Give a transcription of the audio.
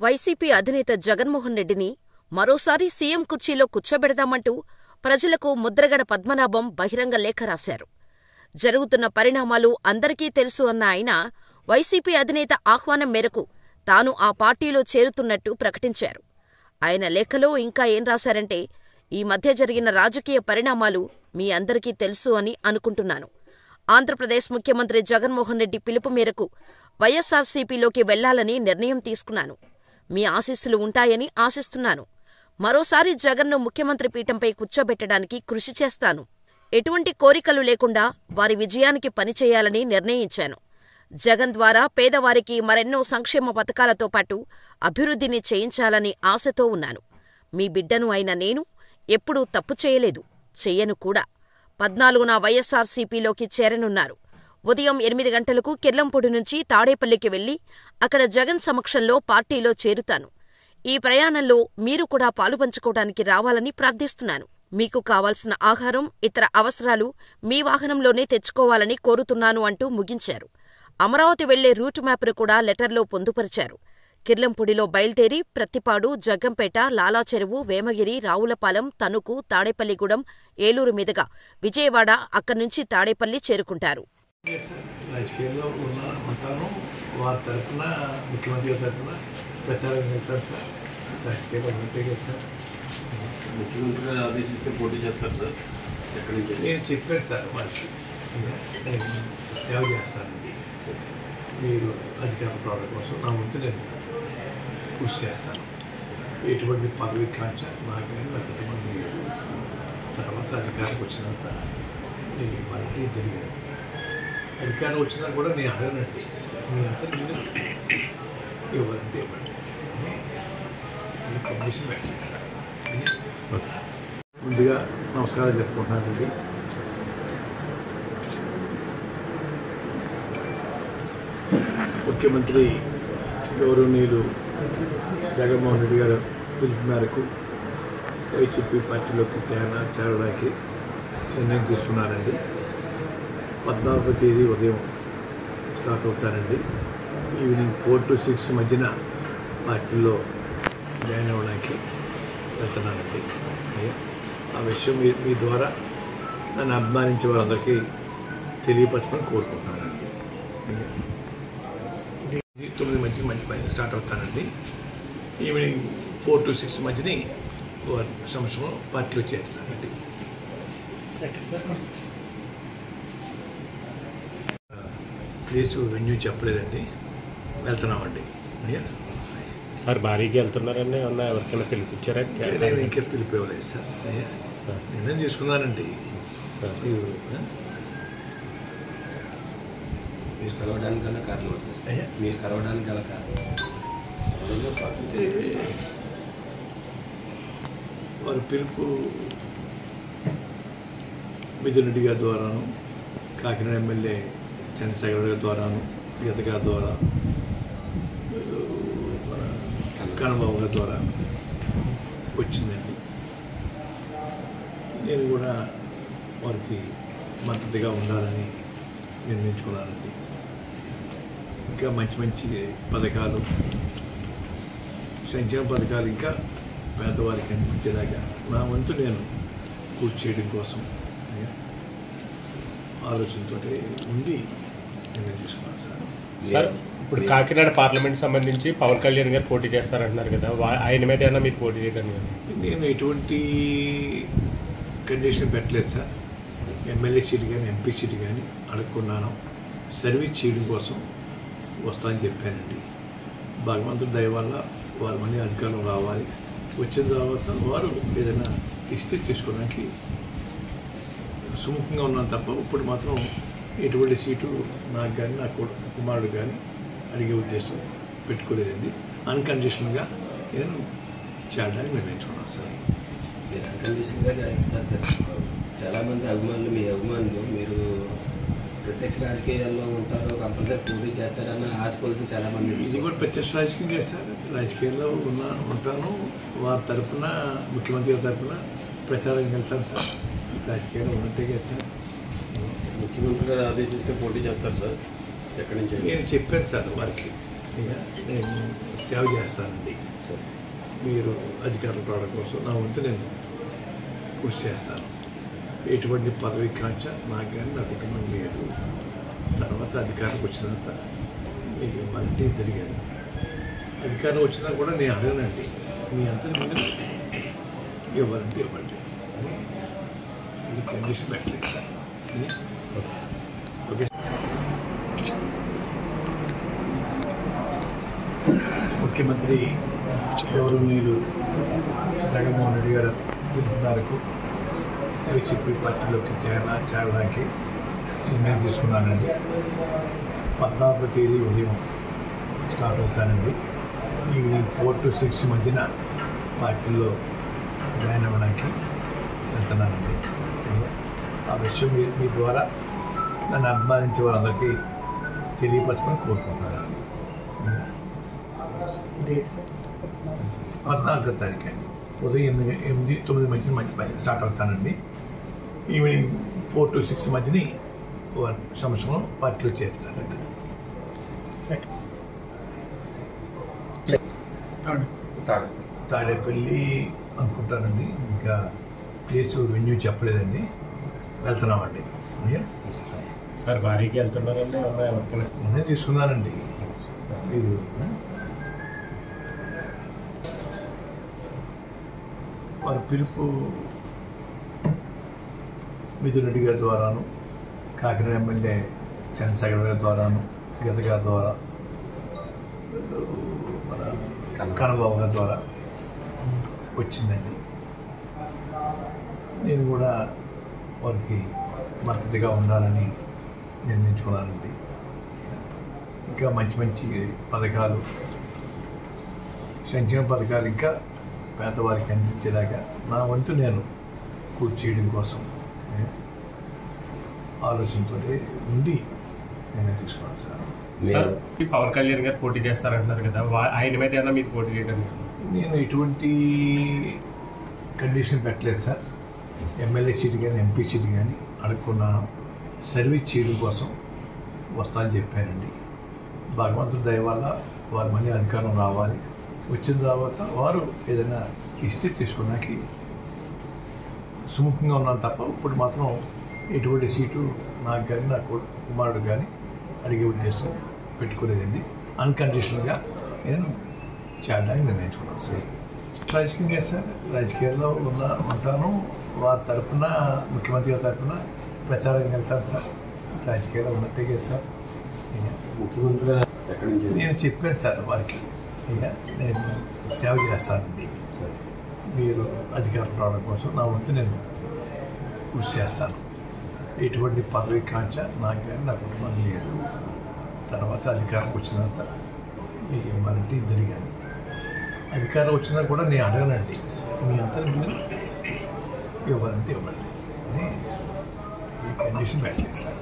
YCP అధినేత జగన్మోహన్ రెడ్డిని మరోసారి సీఎం కుర్చీలో కూర్చోబెడదామంటూ ప్రజలకు ముద్రగడ పద్మనాభం బహిరంగ లేఖ రాశారు. జరుగుతున్న పరిణామాలు అందరికీ తెలుసు అన్న ఆయన వైసీపీ అధినేత ఆహ్వానం మేరకు తాను ఆ పార్టీలో చేరుతున్నట్టు ప్రకటించారు. ఆయన లేఖలో ఇంకా ఏం రాశారంటే, ఈ మధ్య జరిగిన రాజకీయ పరిణామాలు మీ అందరికీ తెలుసు అని అనుకుంటున్నాను. ఆంధ్రప్రదేశ్ ముఖ్యమంత్రి జగన్మోహన్ రెడ్డి పిలుపు మేరకు వైఎస్సార్సీపీలోకి వెళ్లాలని నిర్ణయం తీసుకున్నాను. మీ ఆశీస్సులు ఉంటాయని ఆశిస్తున్నాను. మరోసారి జగన్ను ముఖ్యమంత్రి పీఠంపై కూర్చోబెట్టడానికి కృషి చేస్తాను. ఎటువంటి కోరికలు లేకుండా వారి విజయానికి పనిచేయాలని నిర్ణయించాను. జగన్ ద్వారా పేదవారికి మరెన్నో సంక్షేమ పథకాలతో పాటు అభివృద్ధిని చేయించాలని ఆశతో ఉన్నాను. మీ బిడ్డను అయిన నేను ఎప్పుడూ తప్పు చేయలేదు, చెయ్యను కూడా. 14న వైఎస్సార్సీపీలోకి చేరనున్నారు. ఉదయం 8 గంటలకు కిర్లంపూడి నుంచి తాడేపల్లికి వెళ్లి అక్కడ జగన్ సమక్షంలో పార్టీలో చేరుతాను. ఈ ప్రయాణంలో మీరు కూడా పాలుపంచుకోవడానికి రావాలని ప్రార్థిస్తున్నాను. మీకు కావాల్సిన ఆహారం, ఇతర అవసరాలు మీ వాహనంలోనే తెచ్చుకోవాలని కోరుతున్నాను అంటూ ముగించారు. అమరావతి వెళ్లే రూట్ మ్యాప్ను కూడా లెటర్లో పొందుపరిచారు. కిర్లంపూడిలో బయల్దేరి ప్రత్తిపాడు, జగ్గంపేట, లాలాచెరువు, వేమగిరి, రావులపాలెం, తణుకు, తాడేపల్లిగూడెం, ఏలూరు మీదుగా విజయవాడ, అక్కడ్నుంచి తాడేపల్లి చేరుకుంటారు. రాజకీయాల్లో ఉంటాను. వారి తరఫున ముఖ్యమంత్రి గారి తరఫున ప్రచారం వెళ్తారు సార్. రాజకీయాల్లో ఉంటే కదా సార్. ముఖ్యమంత్రి గారు ఆదేశిస్తే పోటీ చేస్తారు సార్. ఎక్కడి నుంచి నేను చెప్పాను సార్ వారికి, నేను సేవ చేస్తానండి. మీరు అధికార ప్రాణం కోసం నా వంతు నేను కృషి చేస్తాను. ఎటువంటి పదవి కాంక్ష నాకు కానీ నా కుటుంబం లేదు. తర్వాత అధికారం వచ్చినంత నేను ఇవ్వాలంటే తెలియదు. అధికారం వచ్చినా కూడా నేను అడగనండి. మీ అంతా నేను ఇవ్వాలంటే ఇవ్వండి. ఈ కండిషన్ పెట్టలేదు సార్. ముందుగా నమస్కారం చెప్పుకుంటున్నానండి. ముఖ్యమంత్రి గౌరవనీయులు జగన్మోహన్ రెడ్డి గారు పిలుపు మేరకు వైసీపీ పార్టీలోకి చేరడానికి నిర్ణయం తీసుకున్నానండి. 14వ తేదీ ఉదయం స్టార్ట్ అవుతానండి. ఈవినింగ్ 4 to 6 మధ్యన పార్టీలో జాయిన్ అవ్వడానికి వెళ్తున్నానండి. ఆ విషయం మీ ద్వారా నన్ను అభిమానించే వారందరికీ తెలియపరచమని కోరుకుంటున్నానండి. 9 మధ్య స్టార్ట్ అవుతానండి. ఈవినింగ్ 4 to 6 మధ్యని సంవత్సరం పార్టీలో చేరుతానండి. ప్లేసు వెన్యూ చెప్పలేదండి, వెళ్తున్నామండి. సార్ భారీగా వెళ్తున్నారని ఏమన్నా ఎవరికైనా పిలిపించారా? నేను ఇంకా పిలిపి ఇవ్వలేదు సార్. నిర్ణయం తీసుకున్నానండి. మీరు కలవడానికి గల కారణం సార్, మీరు కలవడానికి గల కారణం వారి పిలుపు మిథున్ రెడ్డి గారి ద్వారాను, కాకినాడ ఎమ్మెల్యే చంద్రశేఖర్ గారి ద్వారాను, గీత గారి ద్వారా, మన కన్నబాబు గారి ద్వారా వచ్చిందండి. నేను కూడా వారికి మద్దతుగా ఉండాలని నిర్ణయించుకున్నానండి. ఇంకా మంచి మంచి పథకాలు, సంక్షేమ పథకాలు ఇంకా పేదవారికి అందించేలాగా నా వంతు నేను పూర్తి చేయడం కోసం ఆలోచనతో ఉండి నిర్ణయం తీసుకున్నాను సార్. సార్ ఇప్పుడు కాకినాడ పార్లమెంట్ సంబంధించి పవన్ కళ్యాణ్ గారు పోటీ చేస్తారంటున్నారు కదా, ఆయన మీద ఏమైనా మీరు పోటీ చేయగలరు? నేను ఎటువంటి కండిషన్ పెట్టలేదు సార్. ఎమ్మెల్యే సీటు కానీ ఎంపీ సీటు కానీ అడుక్కున్నాను. సర్వీస్ చేయడం కోసం వస్తానని చెప్పానండి. భగవంతుడి దయ వల్ల వారు మళ్ళీ అధికారం రావాలి. వచ్చిన తర్వాత వారు ఏదైనా ఇస్తే తీసుకోవడానికి సుముఖంగా ఉన్నాను తప్ప ఇప్పుడు మాత్రం ఎటువంటి సీటు నాకు కానీ నా కుమారుడు కానీ అడిగే ఉద్దేశం పెట్టుకోలేదండి. అన్కండిషనల్గా నేను చేయడానికి నిర్ణయించుకున్నాను సార్. మీరు అన్కండిషన్గా చెప్తారు సార్. చాలామంది అభిమానులు, మీ అభిమానులు మీరు ప్రత్యక్ష రాజకీయాల్లో ఉంటారు, కంపల్సరీ పోటీ చేస్తారన్న ఆశ కొలితే చాలామంది. ఇది కూడా ప్రత్యక్ష రాజకీయం చేస్తారు. రాజకీయాల్లో ఉంటాను. వారి తరఫున, ముఖ్యమంత్రి గారి తరఫున ప్రచారం వెళ్తాను సార్. రాజకీయాల్లో ఉన్నట్టే కదా సార్. ముఖ్యమంత్రి గారు ఆదేశిస్తే పోటీ చేస్తారు సార్. ఎక్కడి నుంచి? నేను చెప్పాను సార్ వారికి, అయ్యా నేను సేవ చేస్తానండి. మీరు అధికారుల రావడం కోసం నా వంతు నేను కృషి చేస్తాను. ఎటువంటి పదవి కాంక్ష నాకు కానీ నా కుటుంబం లేదు. తర్వాత అధికారులకు వచ్చినంత మీకు ఇవ్వాలంటే జరిగేది. అధికారం వచ్చినా కూడా నేను అడగనండి, మీ అంతా మీరు ఇవ్వాలంటే ఇవ్వండి అని ఇది కండిషన్ పెట్టలేదు సార్. ఓకే. ముఖ్యమంత్రి గౌరవనీయులు జగన్మోహన్ రెడ్డి గారు పిలుపు మేరకు వైసీపీ పార్టీలోకి చేరడానికి నిర్ణయం తీసుకున్నానండి. 14వ తేదీ ఉదయం స్టార్ట్ అవుతానండి. ఈవినింగ్ 4 to 6 మధ్యన పార్టీలో జాయిన్ అవ్వడానికి వెళ్తున్నానండి. ఆ విషయం మీ ద్వారా నన్ను అభిమానించే వాళ్ళందరికీ తెలియపరచమని కోరుకుంటున్నానండి. 14వ తారీఖు అండి ఉదయం 8-9 మధ్య స్టార్ట్ అవుతానండి. ఈవినింగ్ 4 to 6 మధ్యని సంవత్సరం పార్టీలో చేరుతానండి. తాడేపల్లి అనుకుంటానండి, ఇంకా ప్లేస్ వెన్యూ చెప్పలేదండి. వెళ్తున్నామండి. సార్ భారీకి వెళ్తున్నారండి, నేనే తీసుకున్నానండి. మీరు వారి పిలుపు మిథున్ రెడ్డి గారి ద్వారాను, కాకినాడ ఎమ్మెల్యే చంద్రశేఖర్ గారి ద్వారాను, గీత గారి ద్వారా, మన కన్నబాబు గారి ద్వారా వచ్చిందండి. నేను కూడా వారికి మద్దతుగా ఉండాలని నిర్ణయించుకున్నానండి. ఇంకా మంచి మంచి పథకాలు, సంక్షేమ పథకాలు ఇంకా పేదవారికి అందించేలాగా నా వంతు నేను పూర్తి చేయడం కోసం ఆలోచనతో ఉండి నేను తీసుకున్నాను సార్. పవన్ కళ్యాణ్ గారు పోటీ చేస్తారంటున్నారు కదా, ఆయన మీద ఏమన్నా మీరు పోటీ చేయడం? నేను ఎటువంటి కండిషన్ పెట్టలేదు సార్. ఎమ్మెల్యే సీటు కానీ ఎంపీ సీటు కానీ అడుక్కున్నాను. సర్వీస్ చేయడం కోసం వస్తానని చెప్పానండి. భగవంతుడి దయ వల్ల వారు మళ్ళీ అధికారం రావాలి. వచ్చిన తర్వాత వారు ఏదైనా ఇస్తే తీసుకోవడానికి సుముఖంగా ఉన్నాను తప్ప ఇప్పుడు మాత్రం ఎటువంటి సీటు నాకు కానీ నా కుమారుడు కానీ అడిగే ఉద్దేశం పెట్టుకోలేదండి. అన్కండిషనల్గా నేను చేయడానికి నిర్ణయించుకున్నాను సార్. రాజకీయం చేస్తాను, రాజకీయాల్లో ఉంటాను. వారి తరఫున, ముఖ్యమంత్రి గారి తరఫున ప్రచారం వెళ్తాను సార్. రాజకీయాల్లో ఉన్నట్టే కదా సార్. నేను చెప్పాను సార్ వారికి, అయ్యా నేను సేవ చేస్తానండి. మీరు అధికారం రావడం కోసం నా వంతు నేను కృషి చేస్తాను. ఎటువంటి పదవి కాంక్ష నాకు కానీ నా కుటుంబం లేదు. తర్వాత అధికారం వచ్చినంత మీకు ఇవ్వాలంటే జరిగేది. అధికారం వచ్చినా కూడా నేను అడగనండి, మీ అంతా మీరు ఇవ్వాలంటే ఇవ్వండి అని ఈ కండిషన్ పెట్టలేదు సార్.